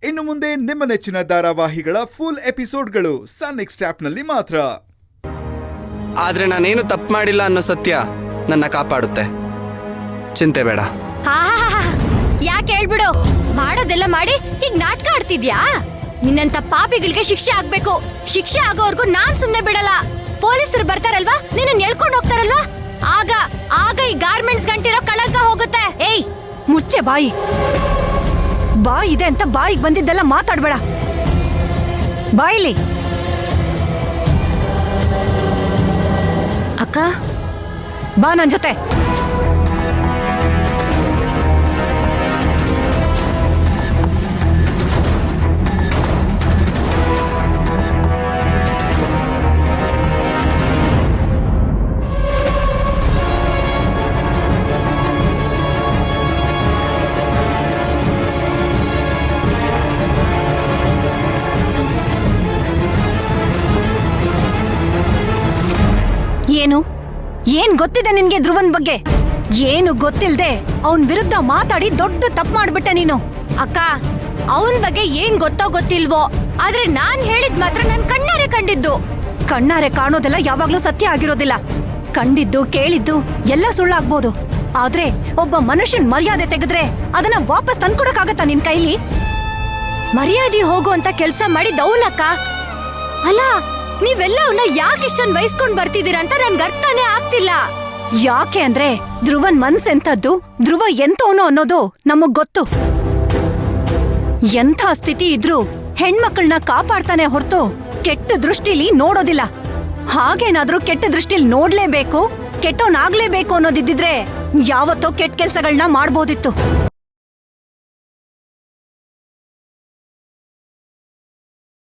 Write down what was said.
ಇನ್ನು ಮುಂದೆ ನಿಮ್ಮ ನೆಚ್ಚಿನ ಧಾರಾವಾಹಿಗಳ ಫುಲ್ ಎಪಿಸೋಡ್ಗಳು ಸನ್ ನೆಕ್ಸ್ಟ್ ಆಪ್ನಲ್ಲಿ ಮಾತ್ರ. ಆದ್ರೆ ನಾನೇನು ತಪ್ಪು ಮಾಡಿಲ್ಲ ಅನ್ನೋ ಸತ್ಯ ನನ್ನ ಕಾಪಾಡುತ್ತೆ, ಚಿಂತೆ ಬೇಡ. ಯಾಕೆ ಹೇಳ್ಬಿಡು, ಮಾಡೋದೆಲ್ಲ ಮಾಡಿ ಈಗ ನಾಟಕ ಆಡ್ತಿದ್ಯಾ? ನಿನ್ನಂತ ಪಾಪಿಗಳಿಗೆ ಶಿಕ್ಷೆ ಆಗ್ಬೇಕು. ಶಿಕ್ಷೆ ಆಗೋವರೆಗೂ ನಾನ್ ಸುಮ್ನೆ ಬಿಡಲ್ಲ. ಪೊಲೀಸರು ಬರ್ತಾರಲ್ವಾ, ನಿನ್ನ ಎಳ್ಕೊಂಡು ಹೋಗ್ತಾರಲ್ವಾ, ಆಗ ಆಗ ಈ ಗಾರ್ಮೆಂಟ್ಸ್ ಗಂಟಿರೋ ಕಳಂಕ ಹೋಗುತ್ತೆ. ಏಯ್ ಮುಚ್ಚೆ ಬಾಯಿ. ಬಾಯಿ ಇದೆ ಅಂತ ಬಾಯಿಗೆ ಬಂದಿದ್ದೆಲ್ಲ ಮಾತಾಡ್ಬೇಡ. ಬಾಯಿಲಿ. ಅಕ್ಕ ಬಾ ನನ್ ಜೊತೆ. ಏನ್ ಗೊತ್ತಿದೆ ನಿನ್ಗೆ ಧ್ರುವನ್ ಬಗ್ಗೆ? ಏನು ಗೊತ್ತಿಲ್ದೆ ಅವನ್ ವಿರುದ್ಧ ಮಾತಾಡಿ ದೊಡ್ಡ ತಪ್ಪು ಮಾಡ್ಬಿಟ್ಟೆ ನೀನು. ಅಕ್ಕ, ಅವನ್ ಬಗ್ಗೆ ಏನ್ ಗೊತ್ತೋ ಗೊತ್ತಿಲ್ವೋ, ಆದ್ರೆ ನಾನ್ ಹೇಳಿದ್ ಮಾತ್ರ ನನ್ ಕಣ್ಣಾರೆ ಕಂಡಿದ್ದು. ಕಣ್ಣಾರೆ ಕಾಣೋದೆಲ್ಲ ಯಾವಾಗ್ಲೂ ಸತ್ಯ ಆಗಿರೋದಿಲ್ಲ. ಕಂಡಿದ್ದು ಕೇಳಿದ್ದು ಎಲ್ಲ ಸುಳ್ಳಾಗ್ಬೋದು, ಆದ್ರೆ ಒಬ್ಬ ಮನುಷ್ಯನ್ ಮರ್ಯಾದೆ ತೆಗೆದ್ರೆ ಅದನ್ನ ವಾಪಸ್ ತಂದ್ಕೊಡಕ್ಕಾಗತ್ತಾ ನಿನ್ ಕೈಲಿ? ಮರ್ಯಾದೆ ಹೋಗುವಂತ ಕೆಲ್ಸ ಮಾಡಿದ್ ಅವನಕ್ಕ. ಅಲ್ಲ, ನೀವೆಲ್ಲ ಅವನ್ನ ಯಾಕೆ ಇಷ್ಟೊಂದು ವಹಿಸ್ಕೊಂಡ್ ಬರ್ತಿದ್ದೀರಾ ಅಂತ ನನ್ಗೆ ಅರ್ಥನೇ ಆಗ್ತಿಲ್ಲ. ಯಾಕೆ ಅಂದ್ರೆ ಧ್ರುವನ್ ಮನ್ಸೆಂಥದ್ದು, ಧ್ರುವ ಎಂತವನು ಅನ್ನೋದು ನಮಗ್ ಗೊತ್ತು. ಎಂಥ ಸ್ಥಿತಿ ಇದ್ರೂ ಹೆಣ್ಮಕ್ಳನ್ನ ಕಾಪಾಡ್ತಾನೆ ಹೊರತು ಕೆಟ್ಟ ದೃಷ್ಟಿಲಿ ನೋಡೋದಿಲ್ಲ. ಹಾಗೇನಾದ್ರೂ ಕೆಟ್ಟ ದೃಷ್ಟಿಲಿ ನೋಡ್ಲೇಬೇಕು, ಕೆಟ್ಟೋನಾಗ್ಲೇಬೇಕು ಅನ್ನೋದಿದ್ದಿದ್ರೆ ಯಾವತ್ತೋ ಕೆಟ್ಟ ಕೆಲ್ಸಗಳನ್ನ ಮಾಡ್ಬೋದಿತ್ತು.